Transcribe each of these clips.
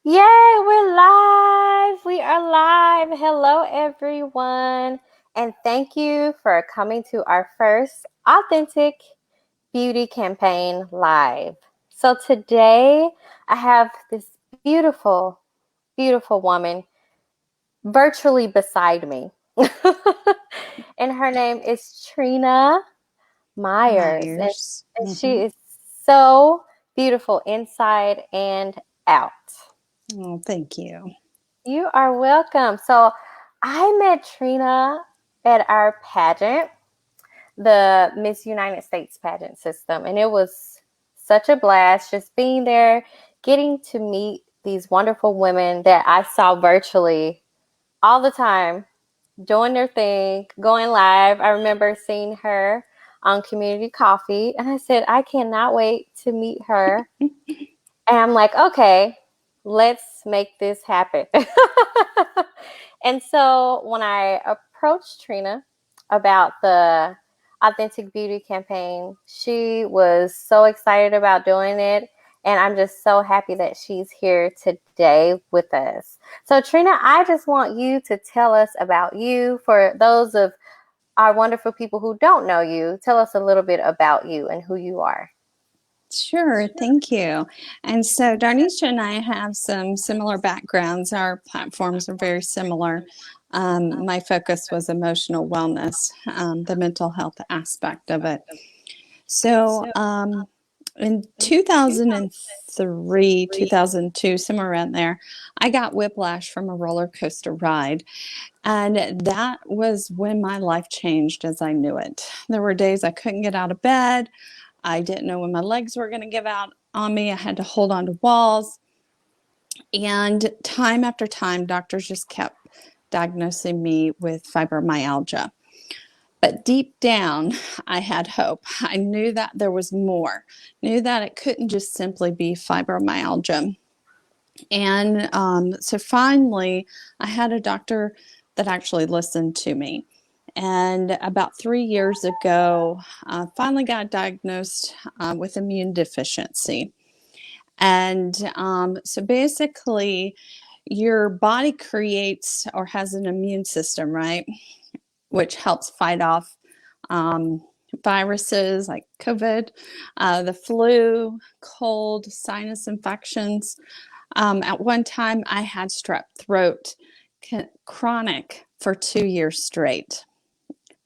Yay, we're live. We are live. Hello, everyone. And thank you for coming to our first authentic beauty campaign live. So today I have this beautiful, beautiful woman virtually beside me. And her name is Trena Myers. And, Myers. and she is so beautiful inside and out. Oh, thank you. You are welcome. So I met Trena at our pageant, the Miss United States pageant system, and it was such a blast just being there, getting to meet these wonderful women that I saw virtually all the time, doing their thing, going live. I remember seeing her on Community Coffee, and I said, I cannot wait to meet her. And I'm like, okay, let's make this happen. And so when I approached Trena about the Authentic Beauty campaign, she was so excited about doing it. And I'm just so happy that she's here today with us. So, Trena, I just want you to tell us about you. For those of our wonderful people who don't know you, tell us a little bit about you and who you are. Sure, thank you. And so Darnisha and I have some similar backgrounds. Our platforms are very similar. My focus was emotional wellness, the mental health aspect of it. So in 2003, 2002, somewhere around there, I got whiplash from a roller coaster ride. And that was when my life changed as I knew it. There were days I couldn't get out of bed. I didn't know when my legs were going to give out on me. I had to hold on to walls. And time after time, doctors just kept diagnosing me with fibromyalgia. But deep down, I had hope. I knew that there was more, knew that it couldn't just simply be fibromyalgia. And so finally, I had a doctor that actually listened to me. And about 3 years ago, finally got diagnosed with immune deficiency. And so basically, your body creates or has an immune system, right? Which helps fight off um, viruses like COVID, the flu, cold, sinus infections. At one time, I had strep throat chronic for 2 years straight.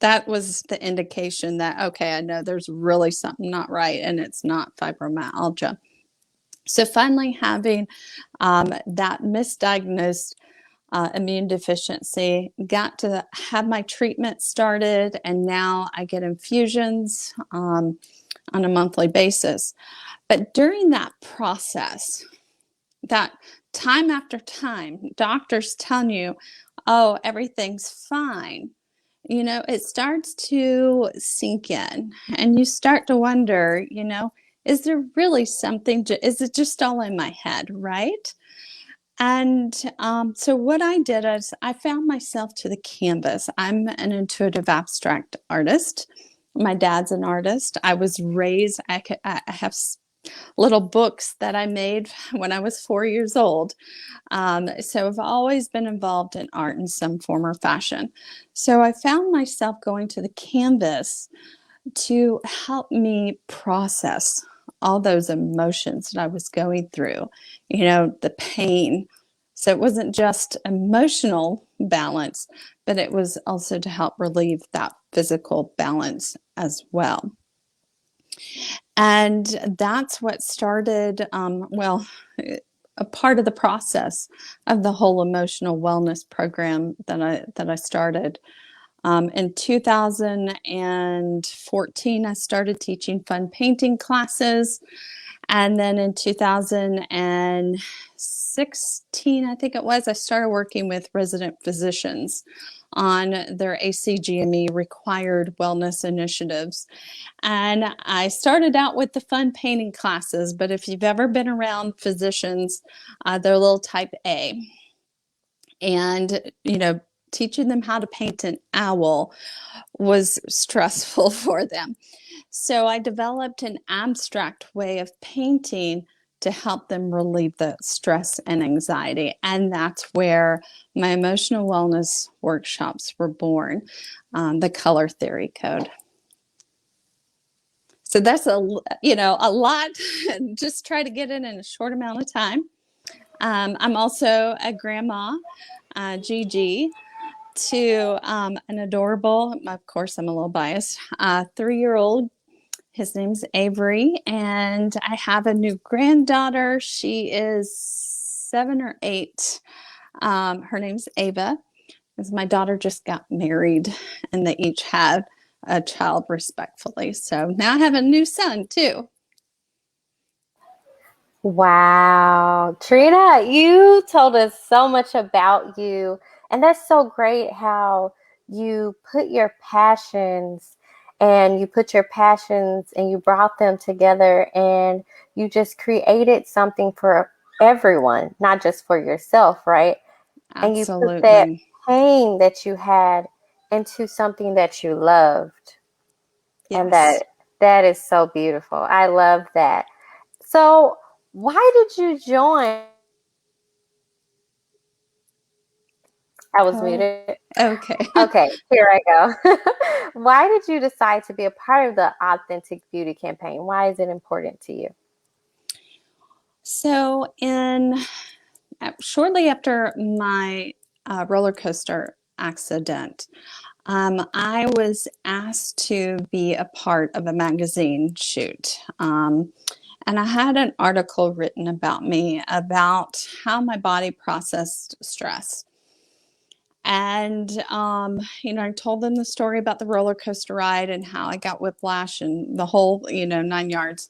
That was the indication that, okay, I know there's really something not right, and it's not fibromyalgia. So finally, having that misdiagnosed immune deficiency, got to have my treatment started, and now I get infusions on a monthly basis. But during that process, that time after time, doctors telling you, oh, everything's fine, it starts to sink in, and you start to wonder, is there really something, is it just all in my head, right? And so what I did is I found myself to the canvas. I'm an intuitive abstract artist. My dad's an artist. I was raised, I have little books that I made when I was 4 years old. So I've always been involved in art in some form or fashion. So I found myself going to the canvas to help me process all those emotions that I was going through, the pain. So it wasn't just emotional balance, but it was also to help relieve that physical balance as well. And that's what started, a part of the process of the whole emotional wellness program that I started. In 2014, I started teaching fun painting classes. And then in 2016, I think it was, I started working with resident physicians on their ACGME required wellness initiatives. And I started out with the fun painting classes, but if you've ever been around physicians, they're a little type A. And, teaching them how to paint an owl was stressful for them. So I developed an abstract way of painting to help them relieve the stress and anxiety. And that's where my emotional wellness workshops were born, the color theory code. So that's a lot. Just try to get it in a short amount of time. I'm also a grandma, Gigi, to an adorable, of course, I'm a little biased, 3-year-old. His name's Avery, and I have a new granddaughter. She is 7 or 8. Her name's Ava. Because my daughter just got married, and they each had a child respectfully. So now I have a new son too. Wow. Trina, you told us so much about you. And that's so great how you put your passions and you brought them together and you just created something for everyone, not just for yourself, right? And you put that Absolutely. pain that you had into something that you loved. And Yes. that is so beautiful. I love that. So, why did you join? I was Oh, muted. okay. Okay, here I go. Why did you decide to be a part of the Authentic Beauty campaign? Why is it important to you? So, in shortly after my roller coaster accident, I was asked to be a part of a magazine shoot. And I had an article written about me about how my body processed stress. And, I told them the story about the roller coaster ride and how I got whiplash and the whole, 9 yards.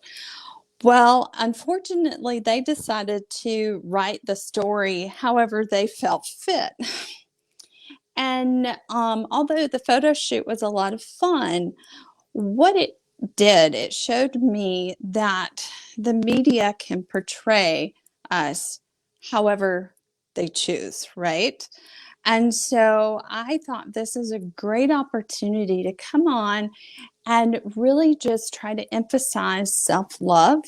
Well, unfortunately, they decided to write the story however they felt fit. And although the photo shoot was a lot of fun, what it did, it showed me that the media can portray us however they choose, right? And so I thought this is a great opportunity to come on and really just try to emphasize self love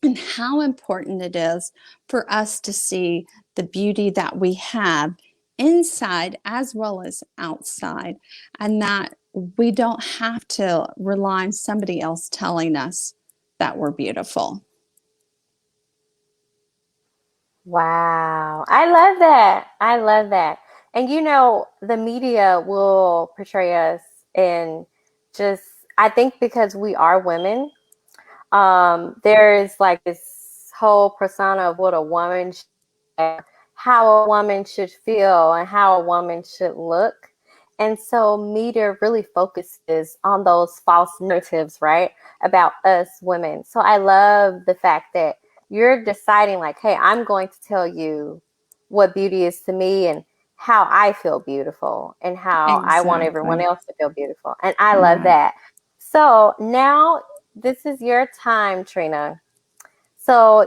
and how important it is for us to see the beauty that we have inside as well as outside, and that we don't have to rely on somebody else telling us that we're beautiful. Wow. I love that. I love that. And the media will portray us in just, I think because we are women, there is like this whole persona of what a woman how a woman should feel and how a woman should look. And so media really focuses on those false narratives, right, about us women. So I love the fact that you're deciding, like, hey, I'm going to tell you what beauty is to me and how I feel beautiful and how I want everyone Exactly. else to feel beautiful. And I love Right. that. So now this is your time, Trina. So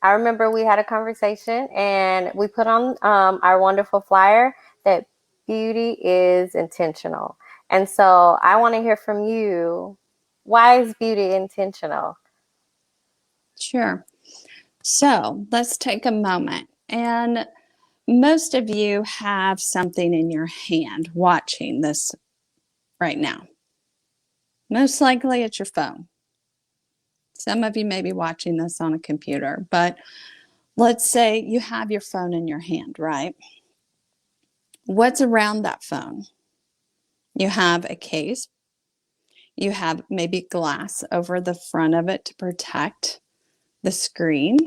I remember we had a conversation and we put on our wonderful flyer that beauty is intentional. And so I want to hear from you. Why is beauty intentional? Sure. So let's take a moment. And most of you have something in your hand watching this right now. Most likely it's your phone. Some of you may be watching this on a computer, but let's say you have your phone in your hand, right? What's around that phone? You have a case, you have maybe glass over the front of it to protect the screen.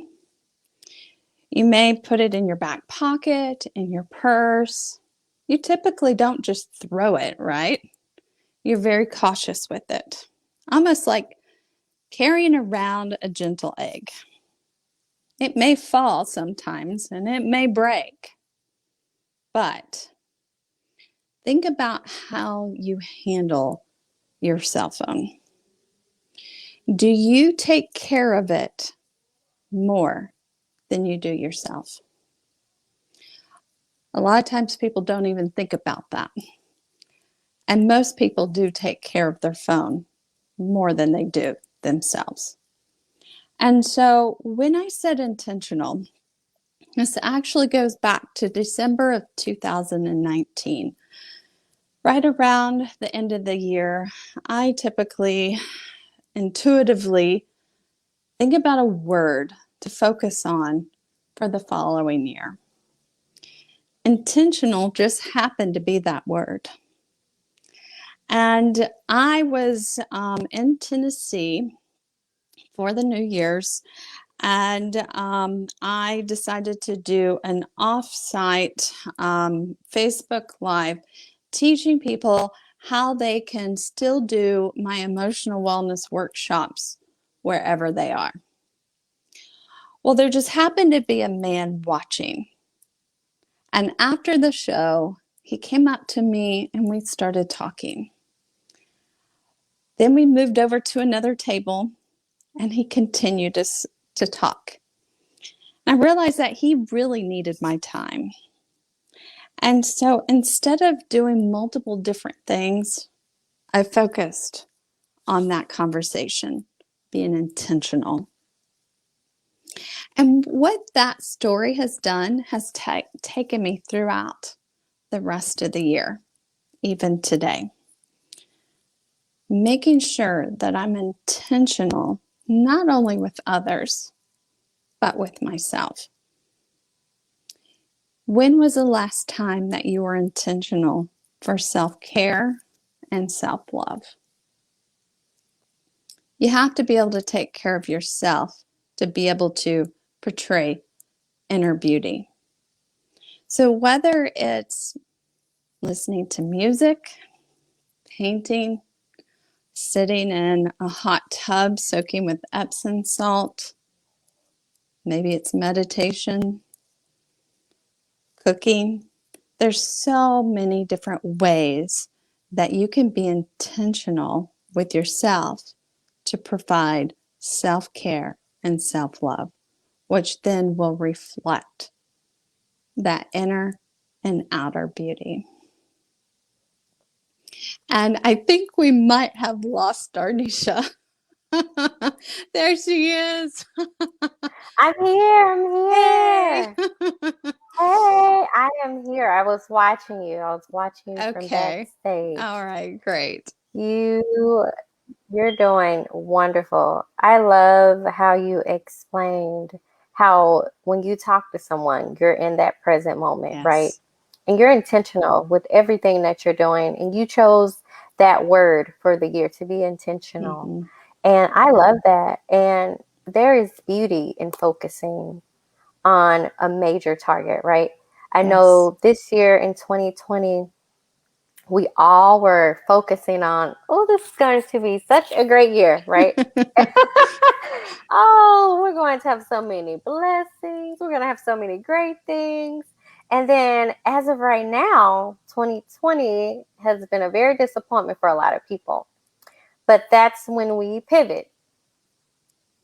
You may put it in your back pocket, in your purse. You typically don't just throw it, right? You're very cautious with it, almost like carrying around a gentle egg. It may fall sometimes and it may break, but think about how you handle your cell phone. Do you take care of it more than you do yourself? A lot of times people don't even think about that. And most people do take care of their phone more than they do themselves. And so when I said intentional, this actually goes back to December of 2019. Right around the end of the year, I typically intuitively think about a word to focus on for the following year. Intentional just happened to be that word. And I was in Tennessee for the New Year's, and I decided to do an offsite Facebook Live teaching people how they can still do my emotional wellness workshops wherever they are. Well, there just happened to be a man watching. And after the show, he came up to me and we started talking. Then we moved over to another table and he continued to talk. I realized that he really needed my time. And so instead of doing multiple different things, I focused on that conversation, being intentional. And what that story has done has taken me throughout the rest of the year, even today. Making sure that I'm intentional, not only with others, but with myself. When was the last time that you were intentional for self-care and self-love? You have to be able to take care of yourself to be able to portray inner beauty. So whether it's listening to music, painting, sitting in a hot tub soaking with Epsom salt, maybe it's meditation, cooking, there's so many different ways that you can be intentional with yourself to provide self-care and self-love, which then will reflect that inner and outer beauty. And I think we might have lost Darnisha. There she is. I'm here. I'm Hey. here. Hey, I am here. I was watching you. I was watching you from Okay. backstage. All right, great. You you're doing wonderful. I love how you explained how when you talk to someone, you're in that present moment, right? Yes. And you're intentional with everything that you're doing. And you chose that word for the year to be intentional. Mm-hmm. And I love that. And there is beauty in focusing on a major target, right? I Yes. know this year in 2020, we all were focusing on, oh, this is going to be such a great year, right? Oh, we're going to have so many blessings. We're going to have so many great things. And then, as of right now, 2020 has been a very disappointment for a lot of people. But that's when we pivot.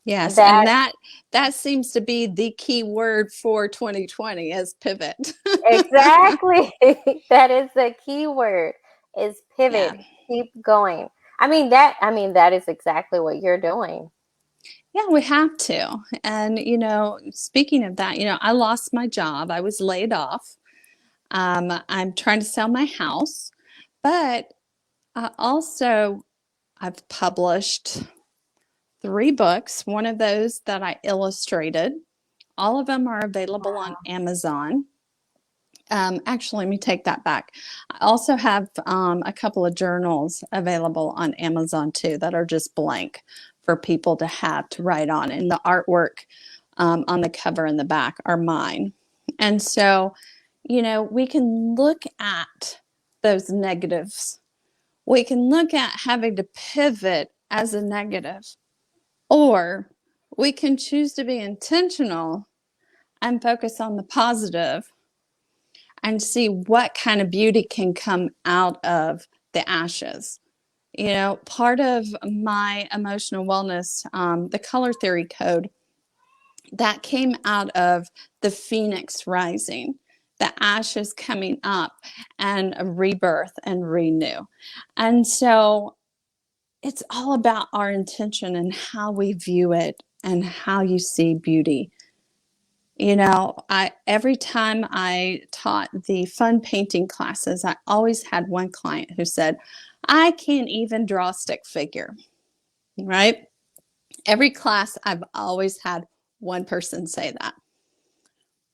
Yes, and That that seems to be the key word for 2020 is pivot. exactly, that is the key word is Yeah. pivot. Keep going. I mean that is exactly what you're doing. Yeah, we have to. And speaking of that, I lost my job. I was laid off. I'm trying to sell my house, but I've published 3 books. One of those that I illustrated. All of them are available on Amazon. Actually, let me take that back. I also have a couple of journals available on Amazon too that are just blank for people to have to write on. And the artwork on the cover and the back are mine. And so, we can look at those negatives. We can look at having to pivot as a negative, or we can choose to be intentional and focus on the positive and see what kind of beauty can come out of the ashes. Part of my emotional wellness, the color theory code, that came out of the phoenix rising, the ashes coming up, and a rebirth and renew. And so it's all about our intention and how we view it and how you see beauty. You know, every time I taught the fun painting classes, I always had one client who said, I can't even draw a stick figure, right? Every class, I've always had one person say that.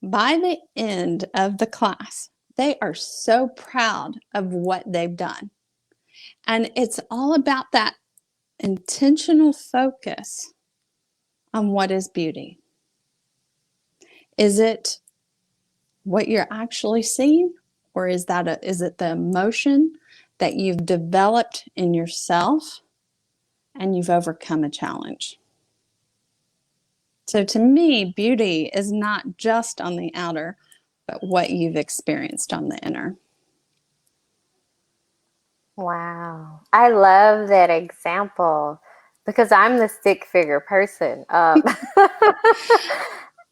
By the end of the class, they are so proud of what they've done. And it's all about that intentional focus on what is beauty. Is it what you're actually seeing, or is it the emotion that you've developed in yourself and you've overcome a challenge? So to me, beauty is not just on the outer, but what you've experienced on the inner. Wow. I love that example because I'm the stick figure person. I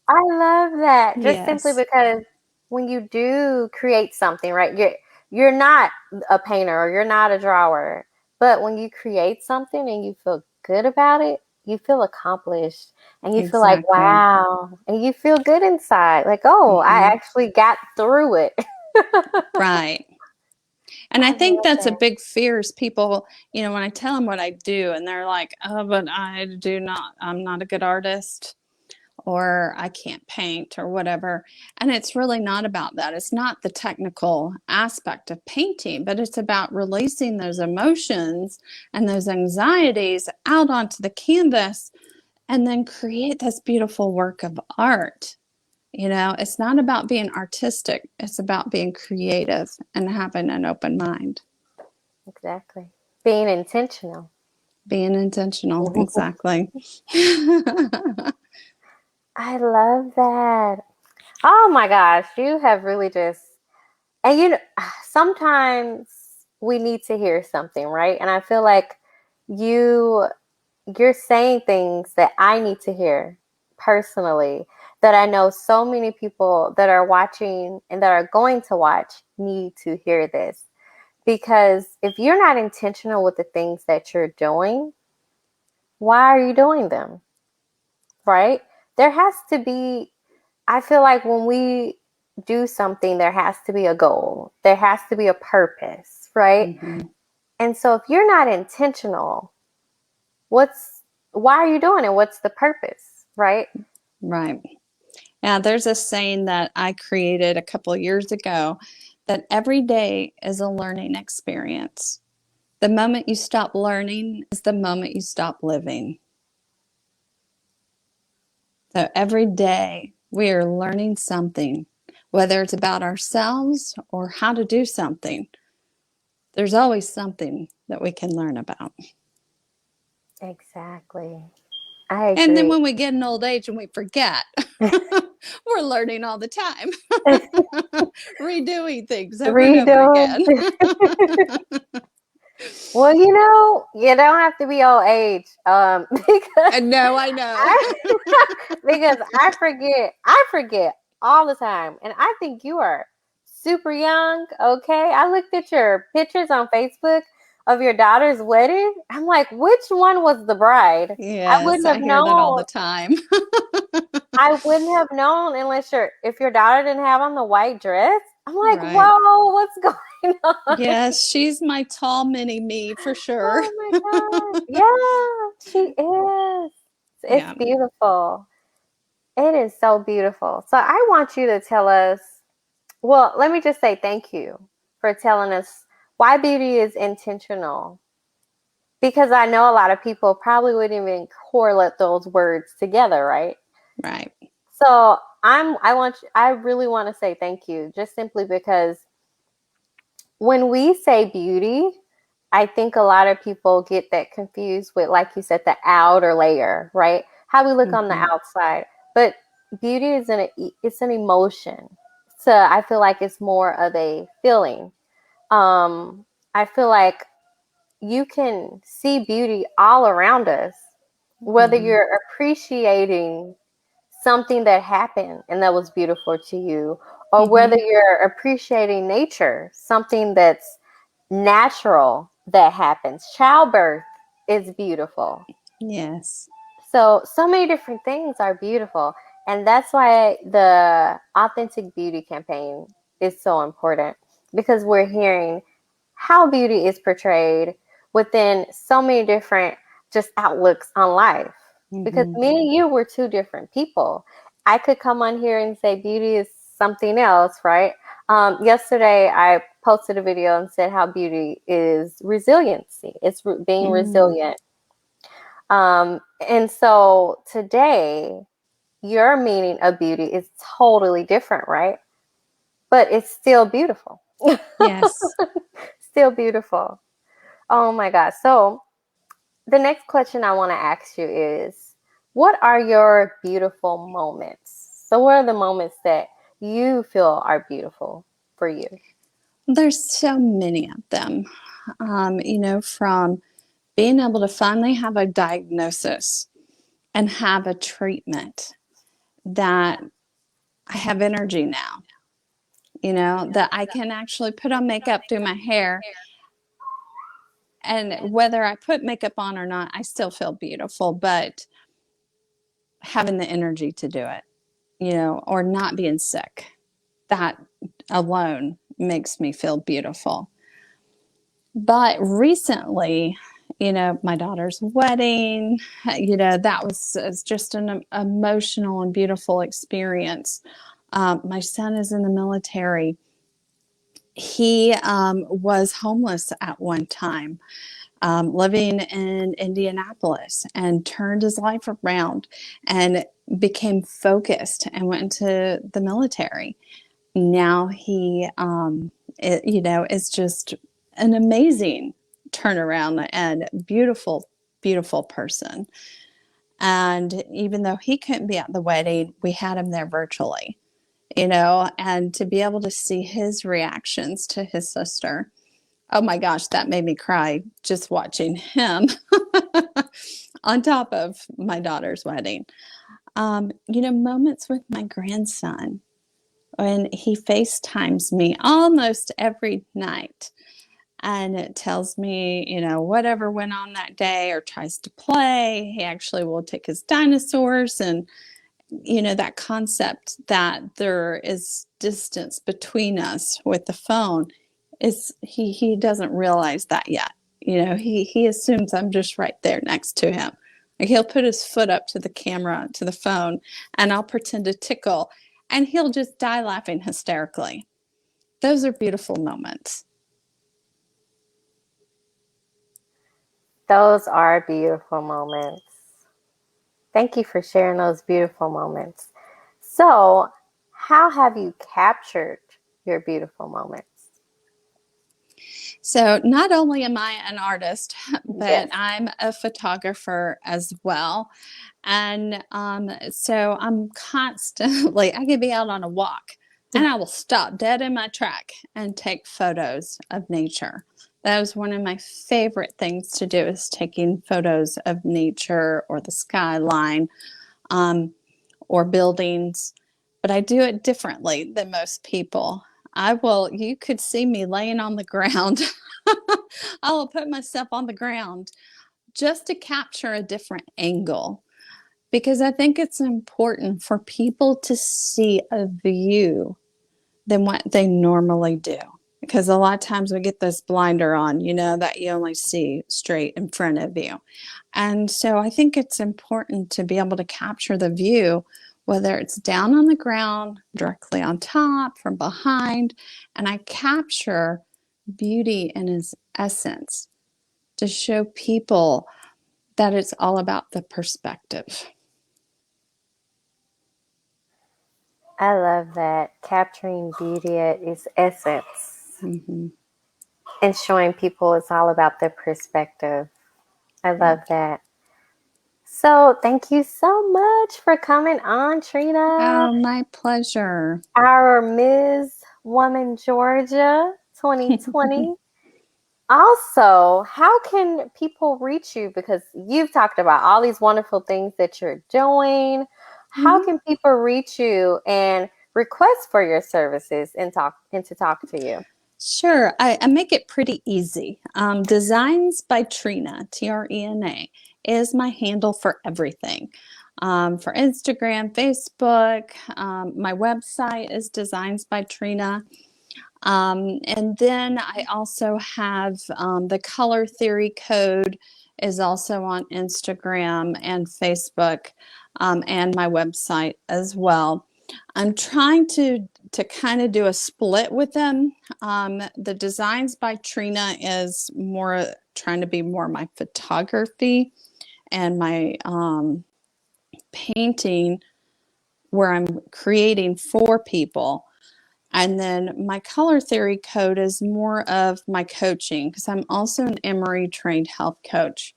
love that just simply Yes, because when you do create something, right? You're not a painter or you're not a drawer, but when you create something and you feel good about it, you feel accomplished and you feel like exactly. wow, and you feel good inside. Like, oh, I Hmm. actually got through it. Right. And I I think love that's a that. big fear is people, you know, when I tell them what I do and they're like, oh, but I'm not a good artist or I can't paint or whatever. And it's really not about that. It's not the technical aspect of painting, but it's about releasing those emotions and those anxieties out onto the canvas and then create this beautiful work of art. You know, it's not about being artistic, it's about being creative and having an open mind. Exactly. Being intentional. Being intentional, exactly. I love that. Oh my gosh, you have really just, and you know, sometimes we need to hear something, right? And I feel like you you're saying things that I need to hear personally, that I know so many people that are watching and that are going to watch need to hear this. Because if you're not intentional with the things that you're doing, why are you doing them? Right? There has to be, I feel like when we do something, there has to be a goal, there has to be a purpose, right? Hmm. And so if you're not intentional, what's, why are you doing it? What's the purpose, right? Right. Yeah, there's a saying that I created a couple of years ago that every day is a learning experience. The moment you stop learning is the moment you stop living. So every day we are learning something, whether it's about ourselves or how to do something. There's always something that we can learn about. Exactly. I And then agree. when we get an old age and we forget, we're learning all the time, redoing things over and over Redoing. again. Well, you don't have to be old age, because And no, I know. I because I forget all the time, and I think you are super young. Okay, I looked at your pictures on Facebook of your daughter's wedding. I'm like, which one was the bride? I Yes, wouldn't I have hear that all known. the time. I wouldn't have known unless if your daughter didn't have on the white dress. I'm like, Right. whoa, what's going on? Yes, she's my tall mini me for sure. Oh my gosh. Yeah, she is. It's Yeah. beautiful. It is so beautiful. So I want you to tell us, well, let me just say thank you for telling us why beauty is intentional. Because I know a lot of people probably wouldn't even correlate those words together, right? Right. So I really want to say thank you just simply because when we say beauty, I think a lot of people get that confused with, like you said, the outer layer, right? How we look on the Hmm. outside. But beauty is it's an emotion. So I feel like it's more of a feeling. I feel like you can see beauty all around us, whether Hmm. you're appreciating something that happened and that was beautiful to you, or whether Hmm. you're appreciating nature, something that's natural that happens. Childbirth is beautiful. Yes. So many different things are beautiful. And that's why the Authentic Beauty campaign is so important because we're hearing how beauty is portrayed within so many different just outlooks on life. Because Hmm. me and you were two different people. I could come on here and say beauty is something else, right? Yesterday, I posted a video and said how beauty is resiliency. It's being Mm. resilient. And so today, your meaning of beauty is totally different, right? But it's still beautiful. Yes. Still beautiful. Oh my God. So the next question I want to ask you is what are your beautiful moments? So, what are the moments that you feel are beautiful for you? There's so many of them, from being able to finally have a diagnosis and have a treatment that I have energy now, that I can actually put on makeup, do my hair, and whether I put makeup on or not, I still feel beautiful, but having the energy to do it, or not being sick, that alone makes me feel beautiful. But recently, my daughter's wedding, that was just an emotional and beautiful experience. My son is in the military. He was homeless at one time, living in Indianapolis, and turned his life around and became focused and went into the military. Now is just an amazing turnaround and beautiful, beautiful person. And even though he couldn't be at the wedding, we had him there virtually, and to be able to see his reactions to his sister. Oh my gosh, that made me cry just watching him on top of my daughter's wedding. Moments with my grandson when he FaceTimes me almost every night and it tells me, whatever went on that day or tries to play. He actually will take his dinosaurs and, that concept that there is distance between us with the phone is he doesn't realize that yet. He assumes I'm just right there next to him. Like he'll put his foot up to the camera, to the phone, and I'll pretend to tickle, and he'll just die laughing hysterically. Those are beautiful moments. Those are beautiful moments. Thank you for sharing those beautiful moments. So, how have you captured your beautiful moments? So, not only am I an artist, but Yes. I'm a photographer as well. And so I'm constantly, I could be out on a walk and I will stop dead in my track and take photos of nature. That was one of my favorite things to do is taking photos of nature or the skyline, um, or buildings, but I do it differently than most people. You could see me laying on the ground. I will put myself on the ground just to capture a different angle because I think it's important for people to see a view than what they normally do. Because a lot of times we get this blinder on, that you only see straight in front of you. And so I think it's important to be able to capture the view, whether it's down on the ground, directly on top, from behind. And I capture beauty in its essence to show people that it's all about the perspective. I love that. Capturing beauty at its essence Mm-hmm. and showing people it's all about their perspective. I Yeah. love that. So, thank you so much for coming on, Trina, Oh, my pleasure. our Ms. Woman Georgia 2020. Also, how can people reach you? Because you've talked about all these wonderful things that you're doing. How Mm-hmm. can people reach you and request for your services and to talk to you? Sure, I make it pretty easy. Designs by Trena, Trena. is my handle for everything. For Instagram, Facebook, my website is Designs by Trena. And then I also have the color theory code is also on Instagram and Facebook, and my website as well. I'm trying to kind of do a split with them. The Designs by Trena is more trying to be more my photography and my painting, where I'm creating for people. And then my color theory code is more of my coaching, because I'm also an Emory trained health coach.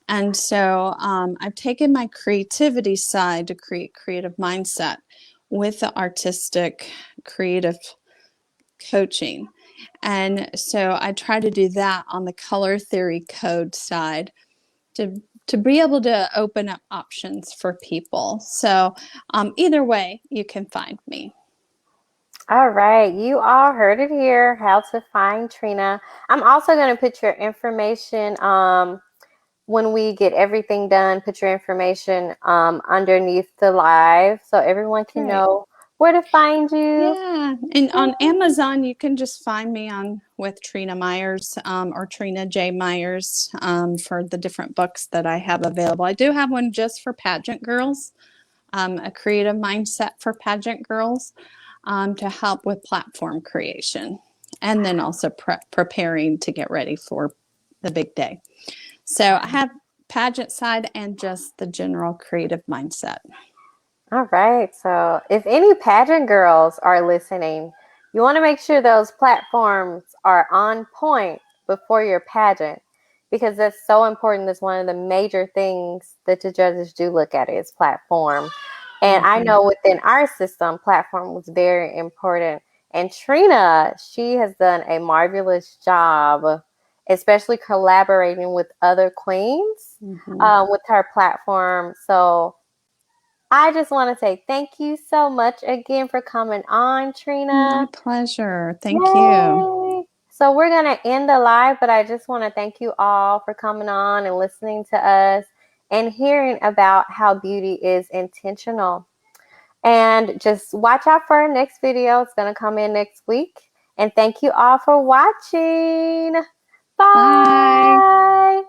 And so I've taken my creativity side to create creative mindset with the artistic creative coaching. And so I try to do that on the color theory code side to be able to open up options for people. So either way, you can find me. All right, you all heard it here, how to find Trena. I'm also going to put your information when we get everything done, put your information underneath the live so everyone can Great. know where to find you. Yeah, and on Amazon, you can just find me on with Trena Myers or Trena J. Myers for the different books that I have available. I do have one just for pageant girls, a creative mindset for pageant girls to help with platform creation, and then also preparing to get ready for the big day. So I have pageant side and just the general creative mindset. All right. So if any pageant girls are listening, you want to make sure those platforms are on point before your pageant, because that's so important. That's one of the major things that the judges do look at is platform. And I know within our system, platform was very important. And Trena, she has done a marvelous job, especially collaborating with other queens with her platform. So I just want to say thank you so much again for coming on, My Trena. pleasure. Thank you. Yay! So we're going to end the live, but I just want to thank you all for coming on and listening to us and hearing about how beauty is intentional. And just watch out for our next video. It's going to come in next week. And thank you all for watching. Bye. Bye.